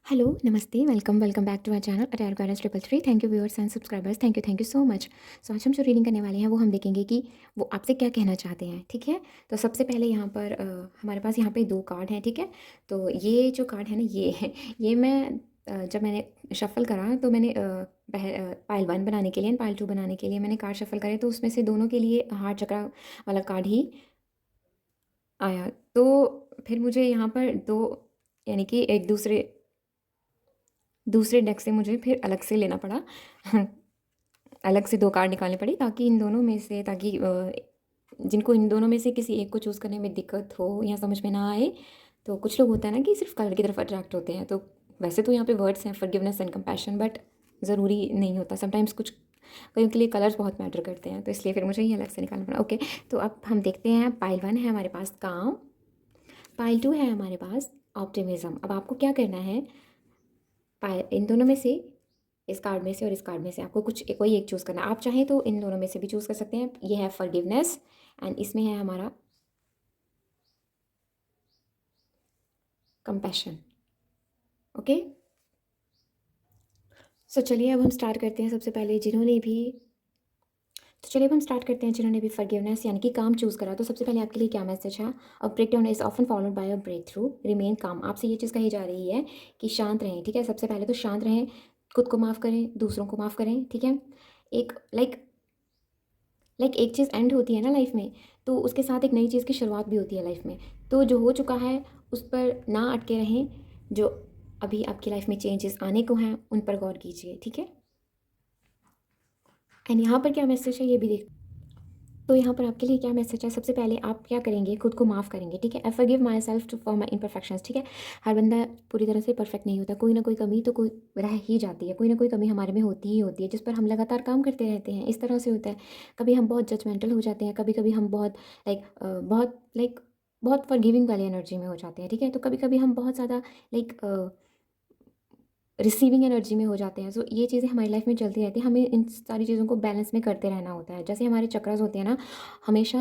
Hello, नमस्ते, welcome welcome back to our channel attire guidance 333। Thank you viewers and subscribers, thank you so much. So आज हम जो reading करने वाले हैं वो हम देखेंगे कि वो आपसे क्या कहना चाहते हैं, ठीक है। तो सबसे पहले यहाँ पर हमारे पास यहाँ पे 2 कार्ड हैं, ठीक है। तो ये जो कार्ड है ना, ये है, ये मैं जब मैंने शफ़ल करा तो मैंने पाइल 1 बनाने के लिए एंड पाइल 2 बनाने के लिए मैंने कार्ड शफ़ल करे, तो उसमें से दोनों के लिए हार्ट चक्रा वाला कार्ड ही आया। तो फिर मुझे यहाँ पर 2, यानी कि एक दूसरे डेक से मुझे फिर अलग से लेना पड़ा। अलग से 2 कार्ड निकालनी पड़ी ताकि इन दोनों में से जिनको इन दोनों में से किसी एक को चूज़ करने में दिक्कत हो या समझ में ना आए। तो कुछ लोग होता है ना कि सिर्फ कलर की तरफ अट्रैक्ट होते हैं। तो वैसे तो यहाँ पे वर्ड्स हैं फॉरगिवनेस एंड कंपैशन, बट ज़रूरी नहीं होता। समटाइम्स कुछ कईयों के लिए कलर्स बहुत मैटर करते हैं, तो इसलिए फिर मुझे ये अलग से निकालना पड़ा। ओके, तो अब हम देखते हैं। पाइल 1 है हमारे पास काम, पाइल 2 है हमारे पास ऑप्टिमिज्म। अब आपको क्या करना है, इन दोनों में से, इस कार्ड में से और इस कार्ड में से आपको कोई एक चूज़ करना है। आप चाहें तो इन दोनों में से भी चूज़ कर सकते हैं। ये है फॉरगिवनेस एंड इसमें है हमारा कंपैशन। ओके, सो चलिए अब हम स्टार्ट करते हैं। सबसे पहले जिन्होंने भी फॉरगिवनेस यानी कि काम चूज़ करा, तो सबसे पहले आपके लिए क्या मैसेज है। A breakdown is often followed by a breakthrough, remain calm. आपसे ये चीज़ कही जा रही है कि शांत रहें, ठीक है। सबसे पहले तो शांत रहें, खुद को माफ़ करें, दूसरों को माफ़ करें, ठीक है। एक एक चीज़ एंड होती है ना लाइफ में, तो उसके साथ एक नई चीज़ की शुरुआत भी होती है लाइफ में। तो जो हो चुका है उस पर ना अटके रहें, जो अभी आपकी लाइफ में चेंजेस आने को हैं उन पर गौर कीजिए, ठीक है। एंड यहाँ पर क्या मैसेज है ये भी देख। तो यहाँ पर आपके लिए क्या मैसेज है, सबसे पहले आप क्या करेंगे, खुद को माफ़ करेंगे, ठीक है। I forgive myself too for my imperfections, ठीक है। हर बंदा पूरी तरह से परफेक्ट नहीं होता, कोई ना कोई कमी तो कोई रह ही जाती है, कोई ना कोई कमी हमारे में होती ही होती है, जिस पर हम लगातार काम करते रहते हैं। इस तरह से होता है, कभी हम बहुत जजमेंटल हो जाते हैं, कभी कभी हम बहुत फॉरगिविंग वाली एनर्जी में हो जाते हैं, ठीक है। तो कभी कभी हम बहुत ज़्यादा लाइक रिसीविंग एनर्जी में हो जाते हैं। सो ये चीज़ें हमारी लाइफ में चलती रहती हैं, हमें इन सारी चीज़ों को बैलेंस में करते रहना होता है। जैसे हमारे चक्रास होते हैं ना, हमेशा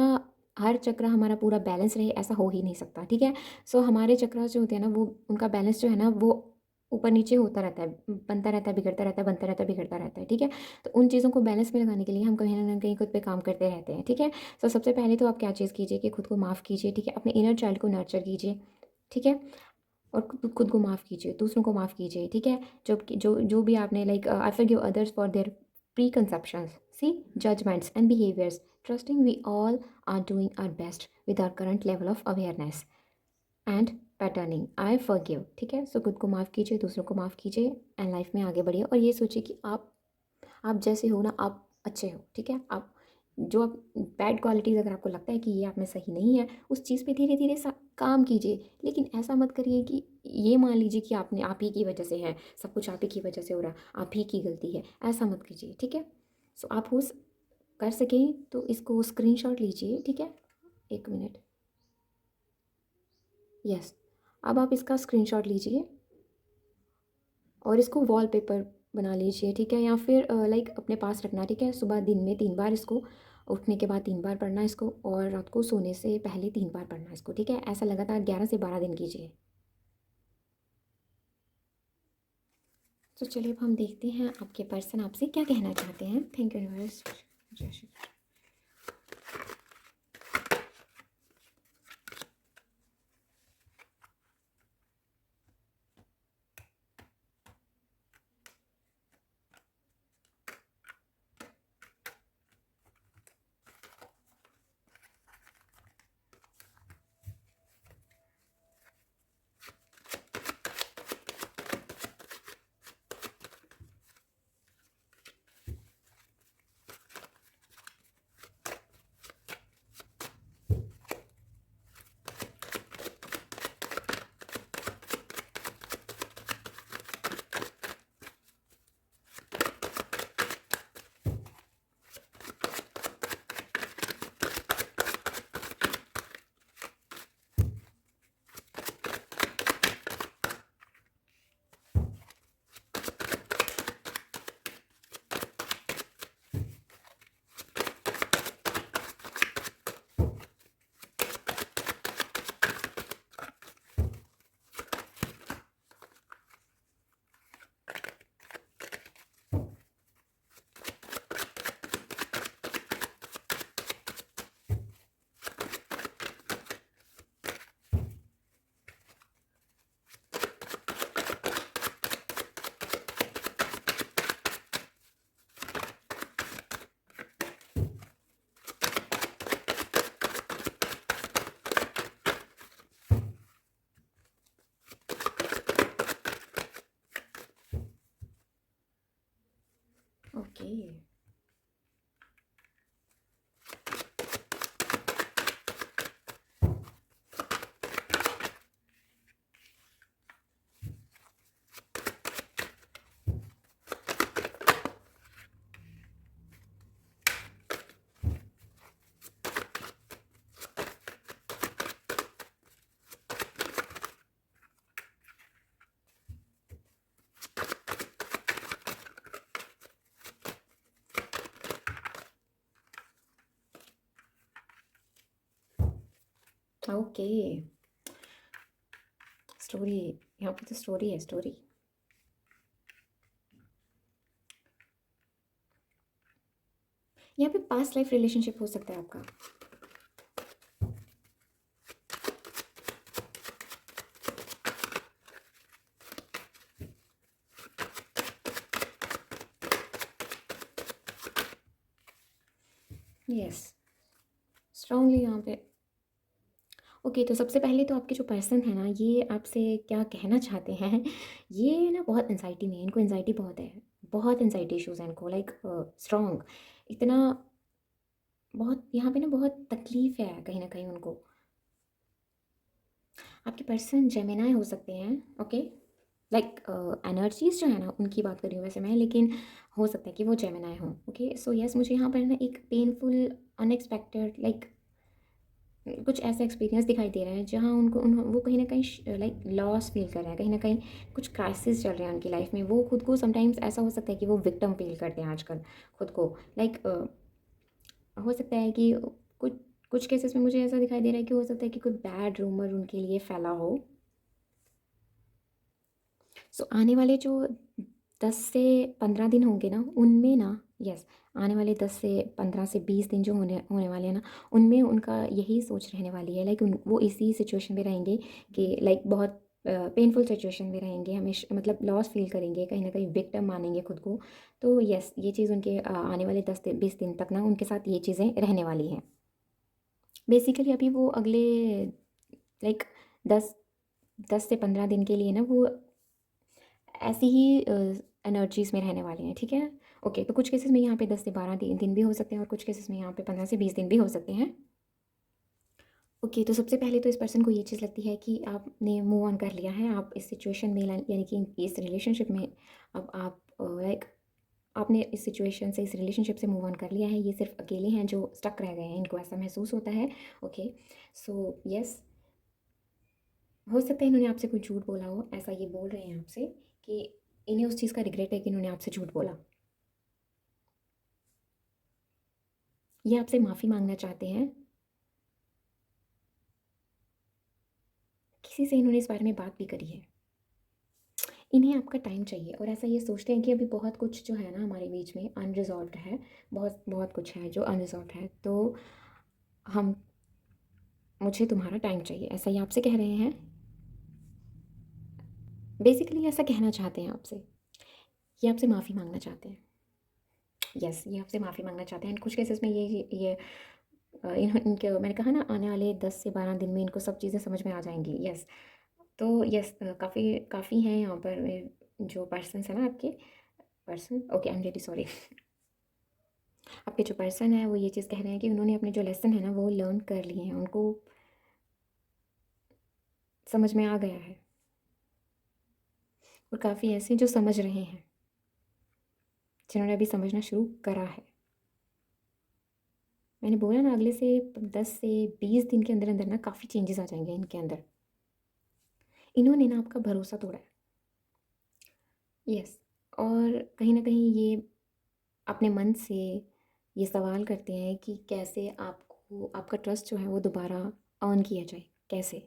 हर चक्र हमारा पूरा बैलेंस रहे ऐसा हो ही नहीं सकता, ठीक है। सो हमारे चक्रास जो होते हैं ना, वो उनका बैलेंस जो है ना, वो ऊपर नीचे होता रहता है, बनता रहता है, बिगड़ता रहता है, बनता रहता है, बिगड़ता रहता है, ठीक है। तो उन चीज़ों को बैलेंस में लगाने के लिए हम कहीं ना कहीं खुद पे काम करते रहते हैं, ठीक है। सो सबसे पहले तो आप क्या चीज़ कीजिए कि खुद को माफ़ कीजिए, ठीक है। अपने इनर चाइल्ड को नर्चर कीजिए, ठीक है। और खुद को माफ़ कीजिए, दूसरों को माफ़ कीजिए, ठीक है। जो भी आपने I forgive others for their preconceptions, सी judgements and behaviours, trusting we all are doing our best with our current level of awareness and patterning. I forgive, ठीक है। सो खुद को माफ़ कीजिए, दूसरों को माफ़ कीजिए एंड लाइफ में आगे बढ़िए। और ये सोचिए कि आप जैसे हो ना, आप अच्छे हो, ठीक है। आप जो आप बैड क्वालिटीज़ अगर आपको लगता है कि ये आप में सही नहीं है, उस चीज़ पे धीरे धीरे काम कीजिए। लेकिन ऐसा मत करिए कि ये मान लीजिए कि आप ही की वजह से है, सब कुछ आप ही की वजह से हो रहा, आप ही की गलती है, ऐसा मत कीजिए, ठीक है। सो आप कर सकें तो इसको स्क्रीनशॉट लीजिए, ठीक है। 1 मिनट, यस। अब आप इसका स्क्रीनशॉट लीजिए और इसको वॉलपेपर बना लीजिए, ठीक है। या फिर अपने पास रखना, ठीक है। सुबह दिन में 3 बार इसको, उठने के बाद 3 बार पढ़ना इसको, और रात को सोने से पहले 3 बार पढ़ना इसको, ठीक है। ऐसा लगातार 11 से 12 दिन कीजिए। तो चलिए अब हम देखते हैं आपके पर्सन आपसे क्या कहना चाहते हैं। Thank you universe. जय श्री ओके। ओके, स्टोरी, यहाँ पे तो स्टोरी है, स्टोरी। यहाँ पे पास्ट लाइफ रिलेशनशिप हो सकता है आपका। यस, स्ट्रांगली यहाँ पे। ओके, तो सबसे पहले तो आपके जो पर्सन है ना, ये आपसे क्या कहना चाहते हैं, ये ना बहुत एंजाइटी में है, इनको एंजाइटी बहुत है, बहुत एंजाइटी इश्यूज़ हैं इनको, लाइक स्ट्रॉन्ग, इतना, बहुत यहाँ पे ना बहुत तकलीफ़ है कहीं ना कहीं उनको। आपके पर्सन जेमिनाई हो सकते हैं, ओके, लाइक एनर्जीज जो है ना उनकी बात कर रही हूँ वैसे मैं, लेकिन हो सकता है कि वो जेमिनाई हों। ओके, सो यस, मुझे यहाँ पर ना एक पेनफुल, अनएक्सपेक्टेड, लाइक कुछ ऐसा एक्सपीरियंस दिखाई दे रहा है जहाँ वो कहीं ना कहीं लाइक लॉस फील कर रहे हैं, कहीं ना कहीं कुछ क्राइसिस चल रहे हैं उनकी लाइफ में। वो खुद को समटाइम्स ऐसा हो सकता है कि वो विक्टिम फील करते हैं आजकल खुद को, लाइक हो सकता है कि कुछ कुछ केसेस में मुझे ऐसा दिखाई दे रहा है कि हो सकता है कि कोई बैड रूमर उनके लिए फैला हो। सो आने वाले जो 10 से 15 दिन होंगे ना उनमें ना, यस, आने वाले 10 से 15 से 20 दिन जो होने होने वाले हैं ना, उनमें उनका यही सोच रहने वाली है, लाइक वो इसी सिचुएशन में रहेंगे कि लाइक बहुत पेनफुल सिचुएशन में रहेंगे हमेशा, मतलब लॉस फील करेंगे, कहीं ना कहीं विक्टिम मानेंगे खुद को। तो यस, ये चीज़ उनके आने वाले 10 से 20 दिन तक ना उनके साथ ये चीज़ें रहने वाली हैं। बेसिकली अभी वो अगले लाइक 10 10 से 15 दिन के लिए ना वो ऐसी ही एनर्जीज़ में रहने वाले हैं, ठीक है। ओके, तो कुछ केसेस में यहाँ पे 10 से 12 दिन भी हो सकते हैं और कुछ केसेस में यहाँ पे 15 से 20 दिन भी हो सकते हैं। ओके, तो सबसे पहले तो इस पर्सन को ये चीज़ लगती है कि आपने मूव ऑन कर लिया है, आप इस सिचुएशन में यानी कि इस रिलेशनशिप में अब आप लाइक आपने इस सिचुएशन से, इस रिलेशनशिप से मूव ऑन कर लिया है, ये सिर्फ अकेले हैं जो स्टक रह गए हैं, इनको ऐसा महसूस होता है। ओके, सो यस, हो सकता है इन्होंने आपसे कोई झूठ बोला हो, ऐसा ये बोल रहे हैं आपसे कि इन्हें उस चीज़ का रिग्रेट है कि इन्होंने आपसे झूठ बोला। ये आपसे माफ़ी मांगना चाहते हैं, किसी से इन्होंने इस बारे में बात भी करी है। इन्हें आपका टाइम चाहिए और ऐसा ये सोचते हैं कि अभी बहुत कुछ जो है ना हमारे बीच में अनरिजॉल्व्ड है, बहुत बहुत कुछ है जो अनरिजॉल्व्ड है, तो हम मुझे तुम्हारा टाइम चाहिए, ऐसा ये आपसे कह रहे हैं। बेसिकली ऐसा कहना चाहते हैं आपसे, ये आपसे माफ़ी मांगना चाहते हैं। यस, ये आपसे माफ़ी मांगना चाहते हैं। कुछ केसेस में ये इनके मैंने कहा ना आने वाले 10 से 12 दिन में इनको सब चीज़ें समझ में आ जाएंगी। यस, तो यस, काफ़ी काफ़ी हैं यहाँ पर जो पर्सन्स हैं ना आपके person. Okay, I am really sorry. आपके जो पर्सन है वो ये चीज़ कह रहे हैं कि उन्होंने अपने जो लेसन है ना वो लर्न कर लिए हैं, उनको समझ में आ गया है, और काफ़ी ऐसे हैं जो समझ रहे हैं, जिन्होंने अभी समझना शुरू करा है। मैंने बोला ना अगले से 10 से 20 दिन के अंदर अंदर ना काफ़ी चेंजेस आ जाएंगे इनके अंदर। इन्होंने ना आपका भरोसा तोड़ा है। यस, और कहीं ना कहीं ये अपने मन से ये सवाल करते हैं कि कैसे आपको आपका ट्रस्ट जो है वो दोबारा अर्न किया जाए, कैसे,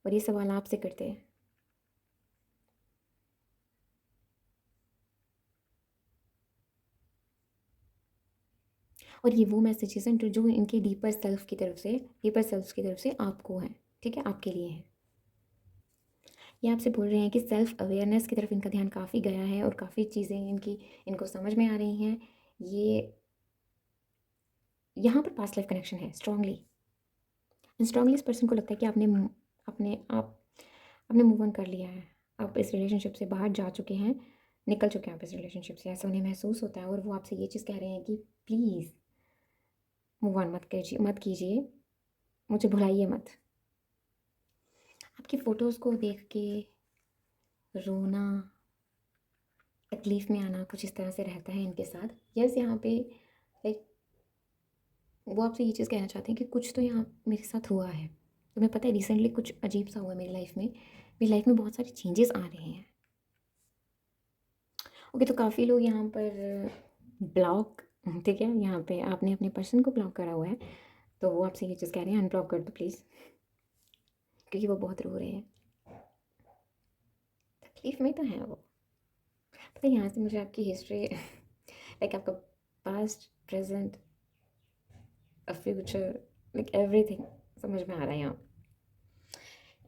और ये सवाल आपसे करते हैं। और ये वो मैसेजेस हैं जो जो इनके डीपर सेल्फ की तरफ से आपको हैं, ठीक है, आपके लिए हैं। ये आपसे बोल रहे हैं कि सेल्फ अवेयरनेस की तरफ इनका ध्यान काफ़ी गया है और काफ़ी चीज़ें इनको समझ में आ रही हैं। ये यहाँ पर पास्ट लाइफ कनेक्शन है स्ट्रांगली इस पर्सन को लगता है कि अपने आप आपने मूव ऑन कर लिया है, आप इस रिलेशनशिप से बाहर जा चुके हैं, निकल चुके हैं आप इस रिलेशनशिप से, ऐसा उन्हें महसूस होता है और वो आपसे ये चीज़ कह रहे हैं कि प्लीज़ मूव ऑन मत कीजिए, मुझे भुलाइए मत। आपकी फ़ोटोज़ को देख के रोना, तकलीफ़ में आना कुछ इस तरह से रहता है इनके साथ। यस, यहाँ पे लाइक वो आपसे ये चीज़ कहना चाहते हैं कि कुछ तो यहाँ मेरे साथ हुआ है। तुम्हें पता है रिसेंटली कुछ अजीब सा हुआ है मेरी लाइफ़ में। मेरी लाइफ़ में बहुत सारे चेंजेस आ रहे हैं। ओके, तो काफ़ी लोग यहाँ पर ब्लॉक, ठीक है, यहाँ पे आपने अपने पर्सन को ब्लॉक करा हुआ है, तो वो आपसे ये चीज़ कह रहे हैं अनब्लॉक कर दो प्लीज़, क्योंकि वो बहुत रो रहे हैं। तकलीफ़ में तो हैं वो। पता है यहाँ से मुझे आपकी हिस्ट्री लाइक आपका past, present, future, like everything समझ में आ रहा है यहाँ।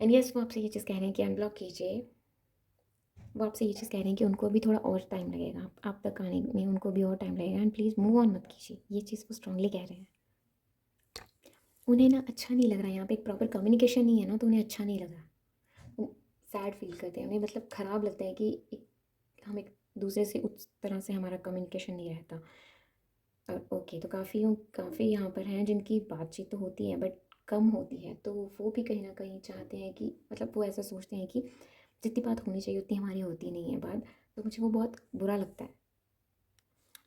एंड यस, वो आपसे ये चीज़ कह रहे हैं कि अनब्लॉक कीजिए। वो आपसे ये चीज़ कह रहे हैं कि उनको अभी थोड़ा और टाइम लगेगा, आप तक आने में उनको भी और टाइम लगेगा, एंड प्लीज़ मूव ऑन मत कीजिए। ये चीज़ वो स्ट्रांगली कह रहे हैं। उन्हें ना अच्छा नहीं लग रहा है, यहाँ पे एक प्रॉपर कम्युनिकेशन नहीं है ना, तो उन्हें अच्छा नहीं लग रहा। वो सैड फील करते हैं, उन्हें मतलब ख़राब लगता है कि हम एक दूसरे से उस तरह से हमारा कम्युनिकेशन नहीं रहता। ओके, तो काफ़ी यहाँ पर हैं जिनकी बातचीत तो होती है बट कम होती है, तो वो भी कहीं ना कहीं चाहते हैं कि मतलब वो ऐसा सोचते हैं कि जितनी बात होनी चाहिए उतनी हमारी होती नहीं है बात, तो मुझे वो बहुत बुरा लगता है।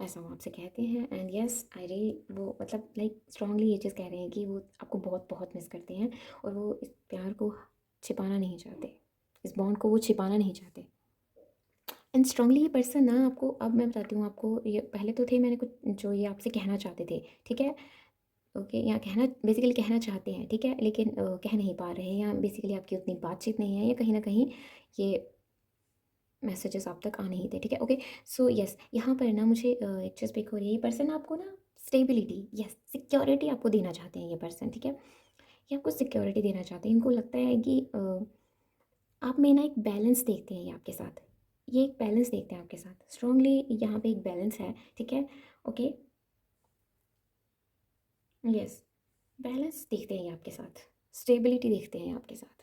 ऐसा वो आपसे कहते हैं। एंड यस आई रियली वो मतलब लाइक स्ट्रांगली ये चीज़ कह रहे हैं कि वो आपको बहुत बहुत मिस करते हैं और वो इस प्यार को छिपाना नहीं चाहते, इस बॉन्ड को वो छिपाना नहीं चाहते। एंड स्ट्रांगली ये पर्सन ना आपको, अब मैं बताती हूँ आपको, ये पहले तो थे मैंने कुछ जो ये आपसे कहना चाहते थे, ठीक है, ओके, या कहना बेसिकली कहना चाहते हैं, ठीक है, लेकिन कह नहीं पा रहे हैं, या बेसिकली आपकी उतनी बातचीत नहीं है, या कहीं ना कहीं ये मैसेजेस आप तक आ नहीं थे, ठीक है, ओके। सो यस, यहाँ पर ना मुझे एक चीज़ पिक हो रही है, ये पर्सन आपको ना स्टेबिलिटी, यस, सिक्योरिटी आपको देना चाहते हैं ये पर्सन, ठीक है, ये आपको सिक्योरिटी देना चाहते हैं। इनको लगता है कि आप में ना एक बैलेंस देखते हैं ये आपके साथ, ये एक बैलेंस देखते हैं आपके साथ स्ट्रांगली, यहाँ पे एक बैलेंस है, ठीक है, ओके, यस, बैलेंस देखते हैं ये आपके साथ, स्टेबिलिटी देखते हैं ये आपके साथ।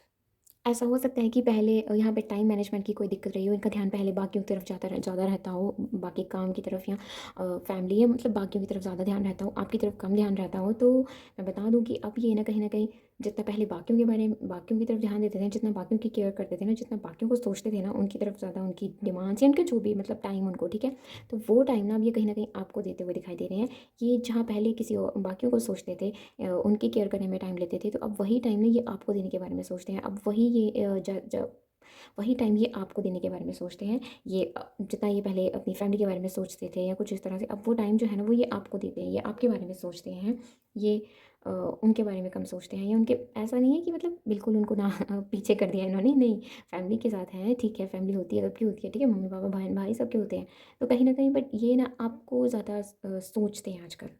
ऐसा हो सकता है कि पहले यहाँ पे टाइम मैनेजमेंट की कोई दिक्कत रही हो, इनका ध्यान पहले बाकियों की तरफ ज़्यादा रहता हो, बाकी काम की तरफ या फैमिली या मतलब बाकियों की तरफ ज़्यादा ध्यान रहता हो, आपकी तरफ कम ध्यान रहता हो, तो मैं बता दूँ कि अब ये ना कहीं न कहीं जितना पहले बाकियों की तरफ ध्यान देते थे, जितना बाकियों की केयर करते थे ना, जितना बाकियों को सोचते थे ना, उनकी तरफ ज़्यादा उनकी डिमांड्स या उनके जो भी मतलब टाइम उनको, ठीक है? तो वो टाइम ना अब ये कहीं न कहीं आपको देते हुए दिखाई दे रहे हैं। ये जहाँ पहले किसी और बाकियों को सोचते थे, उनकी केयर करने में टाइम लेते थे, तो अब वही टाइम ना ये आपको देने के बारे में सोचते हैं। अब वही ये वही टाइम ये आपको देने के बारे में सोचते हैं। ये जितना ये पहले अपनी फैमिली के बारे में सोचते थे या कुछ इस तरह से, अब वो टाइम जो है ना वो ये आपको देते हैं, ये आपके बारे में सोचते हैं। ये उनके बारे में कम सोचते हैं, या उनके ऐसा नहीं है कि मतलब बिल्कुल उनको ना पीछे कर दिया इन्होंने, नहीं, फैमिली के साथ हैं, ठीक है, फैमिली होती है, सबकी होती है, ठीक है, मम्मी-पापा, बहन-भाई सबके होते हैं। तो कहीं न कहीं बट ये ना आपको ज़्यादा सोचते हैं आजकल।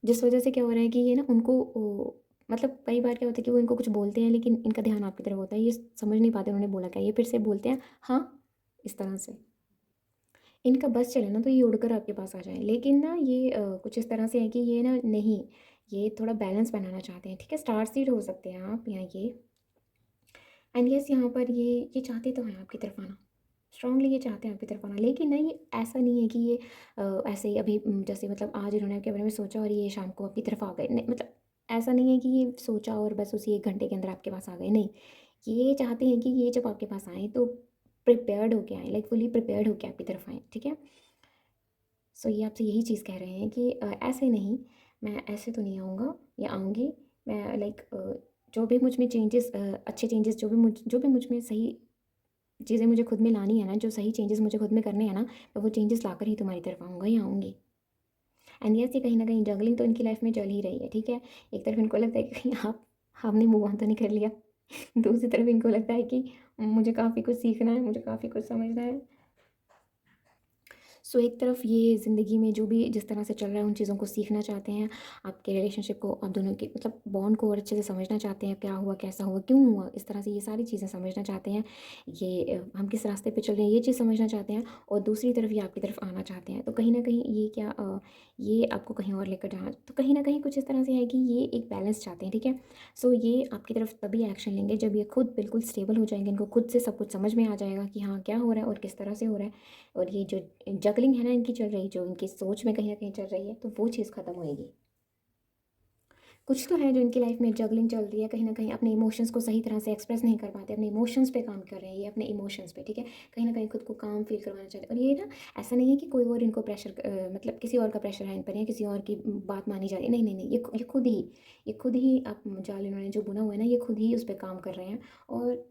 जिस वजह से क्या हो रहा है कि ये ना उनको मतलब कई बार क्या होता है कि वो इनको कुछ बोलते हैं लेकिन इनका ध्यान आपकी तरफ होता है, ये समझ नहीं पाते उन्होंने बोला क्या, ये फिर से बोलते हैं हाँ, इस तरह से। इनका बस चले ना तो ये उड़कर आपके पास आ जाएँ, लेकिन ना ये कुछ इस तरह से है कि ये ना नहीं, ये थोड़ा बैलेंस बनाना चाहते हैं, ठीक है? स्टार सीड हो सकते हैं आप या ये। एंड यस, यहाँ पर ये चाहते तो हैं आपकी तरफ आना, स्ट्रांगली ये चाहते हैं आपकी तरफ आना, लेकिन ना ये ऐसा नहीं है कि ये ऐसे ही अभी जैसे मतलब आज इन्होंने आपके बारे में सोचा और ये शाम को आपकी तरफ आ गए, नहीं मतलब ऐसा नहीं है कि ये सोचा और बस उसी 1 घंटे के अंदर आपके पास आ गए, नहीं, ये चाहते हैं कि ये जब आपके पास आएँ तो प्रिपेयर्ड होके आएँ, लाइक फुली प्रिपेयर्ड होके आपकी तरफ आएँ, ठीक है? सो ये आपसे यही चीज़ कह रहे हैं कि ऐसे नहीं, मैं ऐसे तो नहीं आऊँगा या आऊँगी, मैं लाइक जो भी मुझ में चेंजेस, अच्छे चेंजेस जो भी मुझ में सही चीज़ें मुझे खुद में लानी है ना, जो सही चेंजेस मुझे खुद में करने हैं ना, मैं वो चेंजेस लाकर ही तुम्हारी तरफ आऊँगा या आऊँगी। एंड यस, ये कहीं न कहीं जगलिंग तो इनकी लाइफ़ में चल ही रही है, ठीक है? एक तरफ इनको लगता है कि कहीं आप आपने मूव ऑन तो नहीं कर लिया। दूसरी तरफ इनको लगता है कि मुझे काफ़ी कुछ सीखना है, मुझे काफ़ी कुछ समझना है। सो एक तरफ ये ज़िंदगी में जो भी जिस तरह से चल रहा है उन चीज़ों को सीखना चाहते हैं, आपके रिलेशनशिप को आप दोनों के मतलब बॉन्ड को और अच्छे से समझना चाहते हैं, क्या हुआ, कैसा हुआ, क्यों हुआ, इस तरह से ये सारी चीज़ें समझना चाहते हैं। ये हम किस रास्ते पे चल रहे हैं ये चीज़ समझना चाहते हैं और दूसरी तरफ ये आपकी तरफ आना चाहते हैं। तो कहीं न कहीं ये क्या ये आपको कहीं और लेकर जाना तो कहीं न कहीं कुछ इस तरह से है कि ये एक बैलेंस चाहते हैं, ठीक है? सो ये आपकी तरफ तभी एक्शन लेंगे जब ये खुद बिल्कुल स्टेबल हो जाएँगे, इनको खुद से सब कुछ समझ में आ जाएगा कि हाँ, क्या हो रहा है और किस तरह से हो रहा है। और ये जो जगलिंग है ना इनकी चल रही, जो इनकी सोच में कहीं न कहीं चल रही है, तो वो चीज़ ख़त्म होएगी। कुछ तो है जो इनकी लाइफ में जगलिंग चल रही है, कहीं न कहीं अपने इमोशंस को सही तरह से एक्सप्रेस नहीं कर पाते, अपने इमोशंस पे काम कर रहे हैं ये, अपने इमोशंस पे, ठीक है? कहीं न कहीं खुद को काम फ़ील करवाना चाहते हैं और ये ना ऐसा नहीं है कि कोई और इनको प्रेशर मतलब किसी और का प्रेशर है इन पर या किसी और की बात मानी जा रही है। नहीं, नहीं, नहीं, ये खुद ही आप जाल इन्होंने जो बुना हुआ है ना, ये खुद ही उस पे काम कर रहे हैं और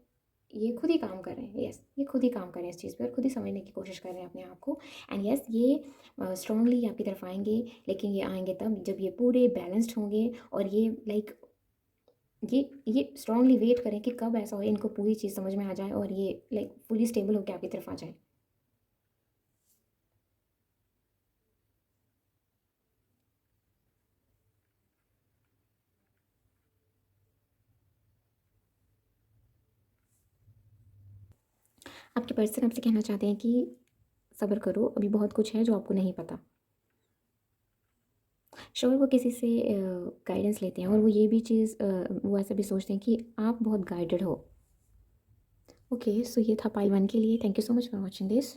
ये खुद ही काम कर रहे हैं। यस, ये खुद ही काम कर रहे हैं इस चीज़ पे और खुद ही समझने की कोशिश कर रहे हैं अपने आप को। एंड यस, ये स्ट्रांगली आपकी तरफ आएँगे, लेकिन ये आएँगे तब जब ये पूरे बैलेंस्ड होंगे और ये लाइक ये स्ट्रांगली वेट करें कि कब ऐसा हो इनको पूरी चीज़ समझ में आ जाए और ये लाइक फुली स्टेबल होके आपकी तरफ आ जाए। आपके पर्सन आपसे कहना चाहते हैं कि सब्र करो, अभी बहुत कुछ है जो आपको नहीं पता। श्योर वो किसी से गाइडेंस लेते हैं और वो ये भी चीज़ वो ऐसा भी सोचते हैं कि आप बहुत गाइडेड हो। ओके, सो ये था पाइल 1 के लिए। Thank you so much for watching this.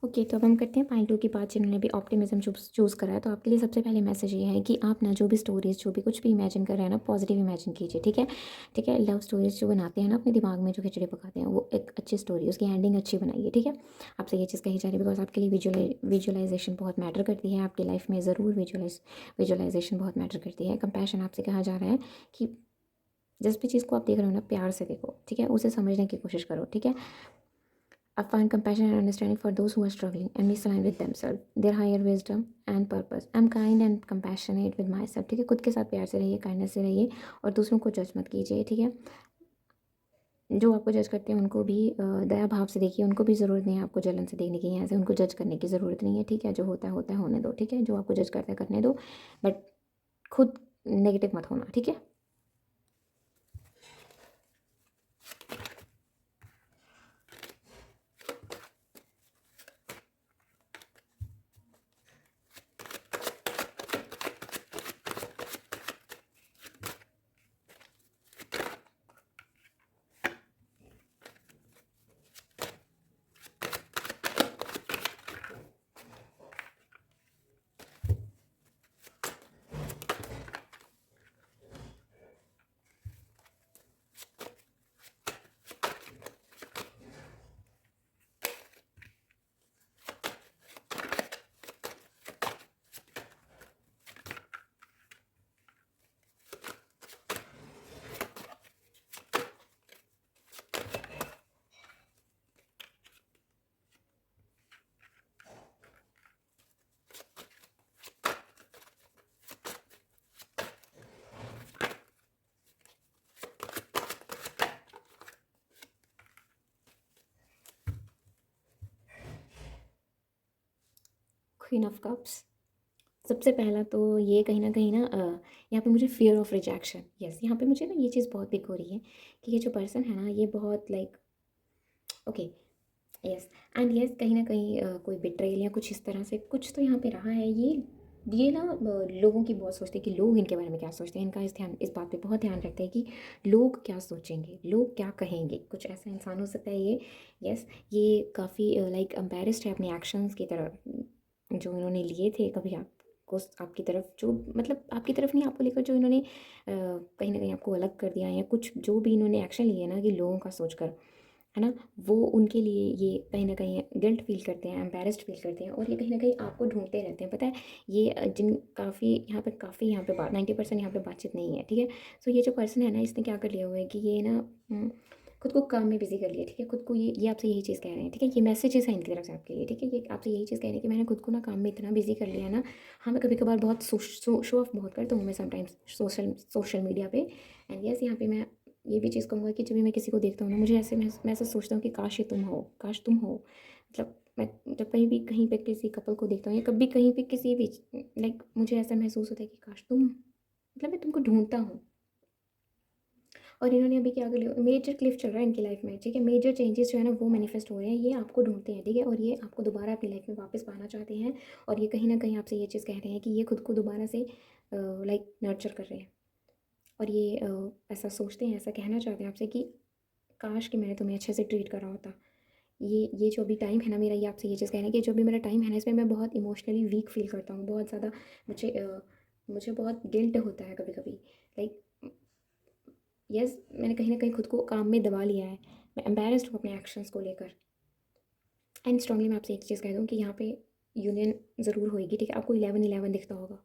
Okay, तो अब हम करते हैं पार्ट 2 की बात, जिन्होंने भी ऑप्टिमिज्म चूज़ करा है। तो आपके लिए सबसे पहले मैसेज ये है कि आप ना जो भी स्टोरीज़ जो भी कुछ भी इमेजिन कर रहे हैं ना, पॉजिटिव इमेजिन कीजिए, ठीक है? ठीक है? लव स्टोरीज़ जो बनाते हैं ना अपने दिमाग में, जो खिचड़ी पकाते हैं, वो एक अच्छी स्टोरी, उसकी एंडिंग अच्छी बनाइए, ठीक है? आपसे ये चीज़ कही जा रही है बिकॉज़ आपके लिए विजुअलाइज़ेशन बहुत मैटर करती है, आपकी लाइफ में ज़रूर विजुअलाइज़ेशन बहुत मैटर करती है। कंपैशन आपसे कहा जा रहा है कि जिस भी चीज़ को आप देख रहे हो ना, प्यार से देखो, ठीक है? उसे समझने की कोशिश करो, ठीक है? I find compassion and understanding for those who are struggling and misalign with themselves, their higher wisdom and purpose. I'm kind and compassionate with myself. ठीक है, खुद के साथ प्यार से रहिए, काइंडनेस से रहिए और दूसरों को जज मत कीजिए, ठीक है? जो आपको जज करते हैं उनको भी दया भाव से देखिए, उनको भी ज़रूरत नहीं है आपको जलन से देखने की, यहाँ से उनको जज करने की ज़रूरत नहीं है, ठीक है? जो होता है होने दो, ठीक है? जो आपको जज करता है करने दो, बट खुद नेगेटिव मत होना, ठीक है? Queen of cups. सबसे पहला तो ये कहीं न कहीं ना यहाँ पे मुझे फ़ियर ऑफ रिजेक्शन, यस, यहाँ पे मुझे ना ये चीज़ बहुत पिक हो रही है कि ये जो पर्सन है ना, ये बहुत like okay, yes and yes, कहीं न कहीं कोई बिट्रेयल या कुछ इस तरह से कुछ तो यहाँ पे रहा है। ये ना लोगों की बहुत सोचते हैं कि लोग इनके बारे में क्या सोचते हैं, इनका इस बात पे बहुत ध्यान रखते हैं कि लोग क्या सोचेंगे, लोग क्या कहेंगे, कुछ ऐसा इंसान हो सकता है ये। यस, ये काफ़ी लाइक एम्बैरेस्ड है अपने एक्शंस की तरफ जो इन्होंने लिए थे कभी आपको, आपकी तरफ जो मतलब आपकी तरफ नहीं, आपको लेकर जो इन्होंने कहीं न कहीं आपको अलग कर दिया या कुछ जो भी इन्होंने एक्शन लिए ना कि लोगों का सोचकर, है ना? वो उनके लिए ये कहीं न कहीं गिल्ट फ़ील करते हैं, एम्बैरेस्ड फ़ील करते हैं और ये कहीं न कहीं आपको ढूँढते रहते हैं, पता है? ये जिन काफ़ी यहाँ पे बात 90% यहाँ पे बातचीत नहीं है, ठीक है? सो ये जो पर्सन है ना, इसने क्या कर लिया हुआ है कि ये ना खुद को काम में बिज़ी कर लिया, ठीक है? खुद को ये आपसे यही चीज़ कह रहे हैं, ठीक है? ये मैसेजेस हैं इनकी तरफ से आपके लिए, ठीक है? ये आपसे यही चीज़ कह रहे हैं कि मैंने खुद को ना काम में इतना बिज़ी कर लिया है ना, हाँ, मैं कभी-कभार बहुत शो ऑफ बहुत करता हूँ मैं समटाइम्स सोशल मीडिया पे एंड येस, यहाँ पे मैं ये भी चीज़ कहूँगा कि जब भी मैं किसी को देखता हूँ ना, मुझे मैं ऐसे सोचता हूँ कि काश ये तुम हो, काश तुम हो। मतलब मैं जब कहीं पे किसी कपल को देखता हूँ या कभी कहीं पे किसी भी लाइक मुझे ऐसा महसूस होता है कि काश तुम मतलब मैं तुमको ढूँढता हूँ। और इन्होंने अभी क्या कर लिया, मेजर क्लिफ चल रहा है इनकी लाइफ में, ठीक है, मेजर चेंजेस जो है ना वो मैनिफेस्ट हो रहे हैं, ये आपको ढूंढते हैं, ठीक है, और ये आपको दोबारा अपनी लाइफ में वापस पाना चाहते हैं। और ये कहीं ना कहीं आपसे ये चीज़ कह रहे हैं कि ये खुद को दोबारा से लाइक नर्चर कर रहे हैं। और ये ऐसा सोचते हैं, ऐसा कहना चाहते हैं आपसे कि काश कि मैंने तुम्हें अच्छे से ट्रीट करा होता। ये जो अभी टाइम है ना मेरा, ये आपसे ये चीज़ कहना है कि जो भी मेरा टाइम है ना इसमें मैं बहुत इमोशनली वीक फील करता हूँ, बहुत ज़्यादा मुझे मुझे बहुत गिल्ट होता है कभी कभी, लाइक यस मैंने कहीं ना कहीं खुद को काम में दबा लिया है, मैं एम्बेरस्ड हूँ अपने एक्शंस को लेकर। एंड स्ट्रांगली मैं आपसे एक चीज़ कह दूँ कि यहाँ पे यूनियन ज़रूर होएगी, ठीक है, आपको 11-11 दिखता होगा।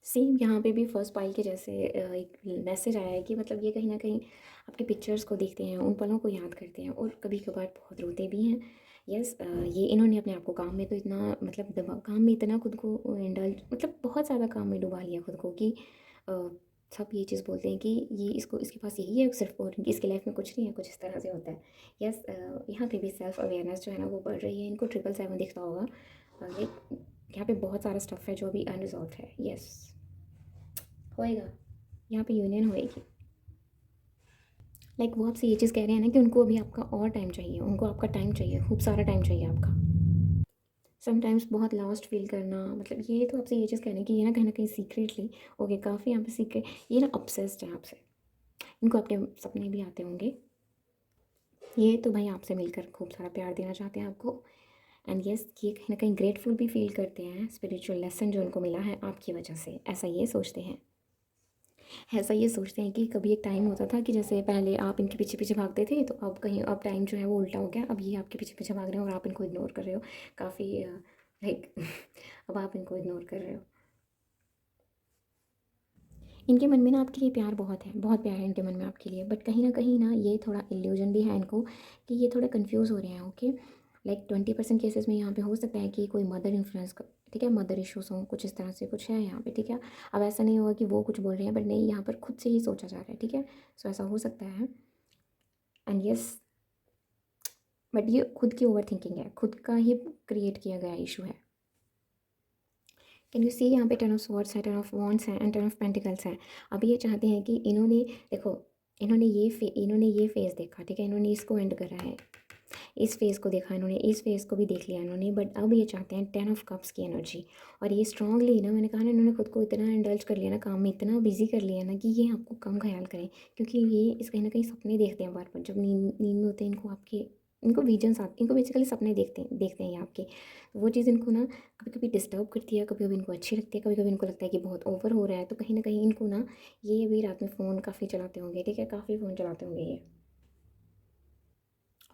सेम यहाँ पे भी फर्स्ट पाइल के जैसे एक मैसेज आया है कि मतलब ये कहीं ना कहीं आपके पिक्चर्स को देखते हैं, उन पलों को याद करते हैं और कभी कभार बहुत रोते भी हैं। यस ये इन्होंने अपने आप को काम में तो इतना मतलब दबा, काम में इतना खुद को इंडल्ज, मतलब बहुत ज़्यादा काम में डुबा लिया खुद को कि अ, सब ये चीज़ बोलते हैं कि ये इसको इसके पास यही है सिर्फ और इसकी लाइफ में कुछ नहीं है, कुछ इस तरह से होता है। यस यहाँ पे भी सेल्फ अवेयरनेस जो है ना वो बढ़ रही है, इनको 777 दिखता होगा। लाइक यहाँ पे बहुत सारा स्टफ़ है जो अभी अनरिजॉल्व है। यस होएगा, यहाँ पे यूनियन होएगी। लाइक वो आपसे ये चीज़ कह रहे हैं ना कि उनको अभी आपका और टाइम चाहिए, उनको आपका टाइम चाहिए, खूब सारा टाइम चाहिए आपका। समटाइम्स बहुत लॉस्ट फील करना, मतलब ये तो आपसे ये चीज़ कहना है कि ये ना कहीं सीक्रेटली ओके काफ़ी यहाँ पे सीक्रेट, ये ना ऑब्सेस्ड है आपसे, इनको आपके सपने भी आते होंगे। ये तो भाई आपसे मिलकर खूब सारा प्यार देना चाहते हैं आपको। एंड यस ये कहीं ना कहीं ग्रेटफुल भी फील करते हैं, स्पिरिचुअल लेसन जो उनको मिला है आपकी वजह से, ऐसा ये सोचते हैं। ऐसा ये सोचते हैं कि कभी एक टाइम होता था कि जैसे पहले आप इनके पीछे पीछे भागते थे, तो अब कहीं अब टाइम जो है वो उल्टा हो गया, अब ये आपके पीछे पीछे भाग रहे हो और आप इनको इग्नोर कर रहे हो काफ़ी लाइक अब आप इनको इग्नोर कर रहे हो। इनके मन में ना आपके लिए प्यार बहुत है, बहुत प्यार है इनके मन में आपके लिए, बट कहीं ना ये थोड़ा इल्यूजन भी है इनको कि ये थोड़े कन्फ्यूज़ हो रहे हैं। ओके लाइक 20% केसेस में यहाँ पे हो सकता है कि कोई मदर इन्फ्लुएंस, ठीक है, मदर इश्यूज़ हों, कुछ इस तरह से कुछ है यहाँ पे, ठीक है। अब ऐसा नहीं होगा कि वो कुछ बोल रहे हैं, बट नहीं यहाँ पर खुद से ही सोचा जा रहा है, ठीक है। सो ऐसा हो सकता है। एंड यस बट ये खुद की ओवर थिंकिंग है, खुद का ही क्रिएट किया गया इशू है। कैन यू सी यहाँ पे 10 ऑफ स्वॉर्ड्स है, 10 ऑफ वॉन्ड्स है एंड 10 ऑफ पेंटिकल्स है। अभी ये चाहते हैं कि इन्होंने देखो, इन्होंने ये फेज़ देखा, ठीक है, इन्होंने इसको एंड करा है, इस फेज़ को देखा इन्होंने, इस फेज़ को भी देख लिया इन्होंने, बट अब ये चाहते हैं 10 ऑफ कप्स की एनर्जी। और ये स्ट्रांगली ना, मैंने कहा ना, इन्होंने खुद को इतना इंडल्ज कर लिया ना, काम में इतना बिजी कर लिया ना कि ये आपको कम ख्याल करें, क्योंकि ये इस कहीं ना कहीं सपने देखते हैं बार बार, जब नींद में होते हैं इनको आपके, इनको विजन्स आते, इनको बेसिकली सपने देखते हैं ये आपके। वो चीज़ इनको ना कभी कभी डिस्टर्ब करती है, कभी कभी इनको अच्छी लगती है, कभी कभी इनको लगता है कि बहुत ओवर हो रहा है, तो कहीं ना कहीं इनको ना ये अभी रात में फ़ोन काफ़ी चलाते होंगे, ठीक है, काफ़ी फ़ोन चलाते होंगे ये।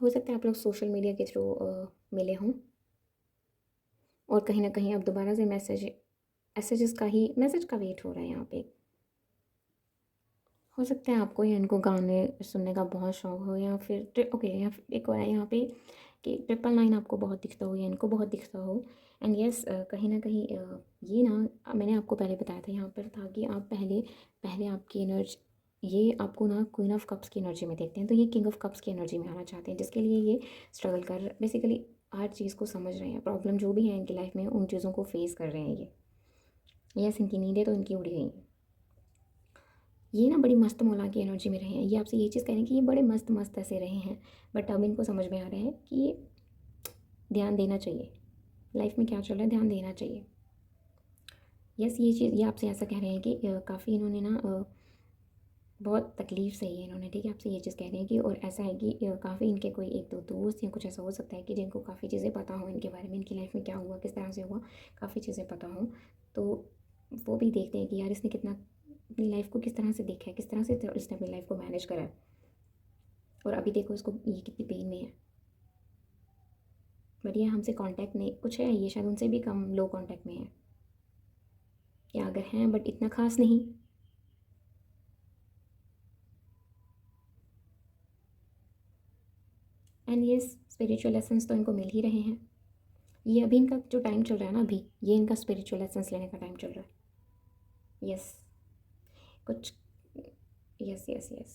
हो सकता है आप लोग सोशल मीडिया के थ्रू मिले हों और कहीं न कहीं अब दोबारा से मैसेज का वेट हो रहा है यहाँ पे। हो सकता है आपको या इनको गाने सुनने का बहुत शौक हो, या फिर ओके, या फिर एक और है यहाँ पे कि 999 आपको बहुत दिखता हो या इनको बहुत दिखता हो। एंड यस कहीं न कहीं ये ना मैंने आपको पहले बताया था यहाँ पर था कि आप पहले पहले आपकी एनर्जी, ये आपको ना क्वीन ऑफ कप्स की एनर्जी में देखते हैं, तो ये किंग ऑफ कप्स की एनर्जी में आना चाहते हैं, जिसके लिए ये स्ट्रगल कर बेसिकली हर चीज़ को समझ रहे हैं, प्रॉब्लम जो भी है इनकी लाइफ में उन चीज़ों को फेस कर रहे हैं ये। यस इनकी नींदें तो इनकी उड़ गई हैं। ये ना बड़ी मस्त मौला की एनर्जी में रहे हैं, ये आपसे ये चीज़ कह रहे हैं कि ये बड़े मस्त मस्त ऐसे रहे हैं, बट अब इनको समझ में आ रहा है कि ये ध्यान देना चाहिए, लाइफ में क्या चल रहा है ध्यान देना चाहिए। यस ये चीज़ ये आपसे ऐसा कह रहे हैं कि काफ़ी इन्होंने ना बहुत तकलीफ़ सही है इन्होंने, ठीक है, आपसे ये चीज़ कह रहे हैं कि और ऐसा है कि काफ़ी इनके कोई एक दो दोस्त या कुछ ऐसा हो सकता है कि जिनको काफ़ी चीज़ें पता हो इनके बारे में, इनकी लाइफ में क्या हुआ, किस तरह से हुआ, काफ़ी चीज़ें पता हो, तो वो भी देखते हैं कि यार इसने कितना अपनी लाइफ को किस तरह से देखा है, किस तरह से इसने अपनी लाइफ को मैनेज करा है, और अभी देखो इसको ये कितनी पेन में है। बट ये हमसे कांटेक्ट नहीं कुछ है, ये शायद उनसे भी कम लो कांटेक्ट में है, या अगर हैं बट इतना खास नहीं। एंड ये स्पिरिचुअल लेसन्स तो इनको मिल ही रहे हैं, ये अभी इनका जो टाइम चल रहा है ना, अभी ये इनका स्पिरिचुअल लेसन्स लेने का टाइम चल रहा है। यस कुछ यस यस यस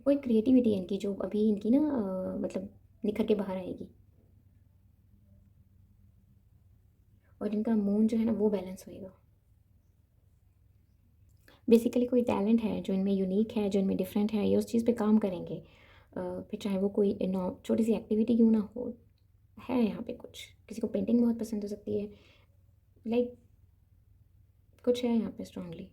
कोई क्रिएटिविटी है इनकी जो अभी इनकी ना मतलब निखर के बाहर आएगी। और इनका मून जो है ना वो बैलेंस होएगा। बेसिकली कोई टैलेंट है जो इनमें यूनिक है, जो इनमें डिफरेंट है, ये उस चीज़ पे काम करेंगे। फिर चाहे वो कोई छोटी सी एक्टिविटी क्यों ना हो, है यहाँ पे कुछ। किसी को पेंटिंग बहुत पसंद हो सकती है, लाइक कुछ है यहाँ पे स्ट्रांगली।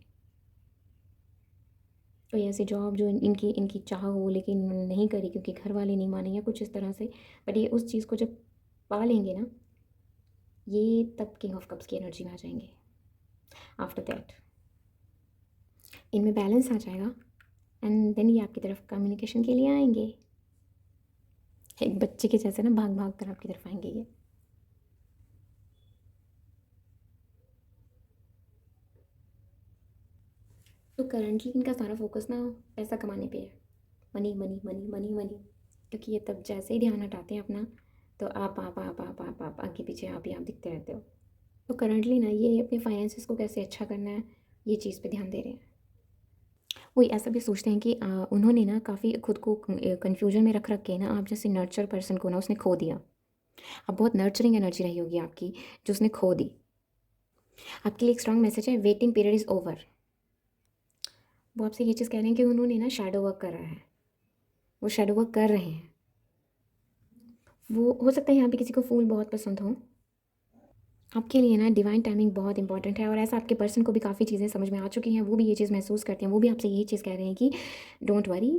कोई ऐसी जॉब जो इनकी इनकी चाह हो लेकिन इन्होंने नहीं करी क्योंकि घर वाले नहीं माने या कुछ इस तरह से। बट ये उस चीज़ को जब पा लेंगे ना, ये तब किंग ऑफ कप्स की एनर्जी में आ जाएंगे। आफ्टर दैट इनमें बैलेंस आ जाएगा एंड देन ये आपकी तरफ कम्युनिकेशन के लिए आएंगे। एक बच्चे के जैसे ना भाग भाग कर आपकी तरफ आएंगे ये। तो करंटली इनका सारा फोकस ना पैसा कमाने पे है। Money money money money money. क्योंकि ये तब जैसे ही ध्यान हटाते हैं अपना, तो आप आगे पीछे आप ही आप दिखते रहते हो। तो करंटली ना ये अपने फाइनेंसिस को कैसे अच्छा करना है, ये चीज़ पे ध्यान दे रहे हैं। वही ऐसा भी सोचते हैं कि उन्होंने ना काफ़ी खुद को कन्फ्यूजन में रख के ना, आप जैसे नर्चर पर्सन को ना उसने खो दिया। अब बहुत नर्चरिंग एनर्जी रही होगी आपकी जो उसने खो दी। आपके लिए एक स्ट्रॉन्ग मैसेज है, वेटिंग पीरियड इज़ ओवर। वो आपसे ये चीज़ कह रहे हैं कि उन्होंने ना शैडो वर्क करा है, वो शैडो वर्क कर रहे हैं। वो हो सकता है यहाँ पे किसी को फूल बहुत पसंद हो। आपके लिए ना डिवाइन टाइमिंग बहुत इंपॉर्टेंट है, और ऐसा आपके पर्सन को भी काफ़ी चीज़ें समझ में आ चुकी हैं। वो भी ये चीज़ महसूस करते हैं, वो भी आपसे यही चीज़ कह रहे हैं कि डोंट वरी,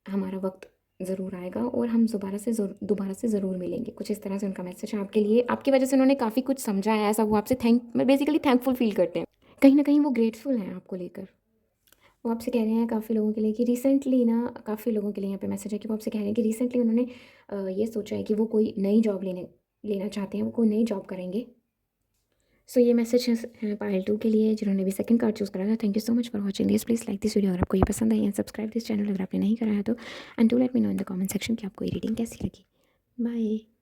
हमारा वक्त ज़रूर आएगा और हम दोबारा से ज़रूर मिलेंगे। कुछ इस तरह से उनका मैसेज है आपके लिए। आपकी वजह से उन्होंने काफ़ी कुछ समझा है, ऐसा वो आपसे बेसिकली थैंकफुल फील करते हैं। कहीं ना कहीं वो ग्रेटफुल हैं आपको लेकर। वो आपसे कह रहे हैं काफ़ी लोगों के लिए कि रिसेंटली ना, काफ़ी लोगों के लिए यहाँ पे मैसेज है कि वो आपसे कह रहे हैं कि रिसेंटली उन्होंने ये सोचा है कि वो कोई नई जॉब लेना चाहते हैं, वो कोई नई जॉब करेंगे। सो ये मैसेज है पायल 2 के लिए, जिन्होंने भी सेकंड कार्ड चूज़ करा था। Thank you so much for watching this. Please like this video अगर आपको ये पसंद आई, एंड सब्सक्राइब दिस चैनल अगर आपने नहीं करा है तो। And do let me know in the comment section कि आपको ये रीडिंग कैसी लगी। बाय।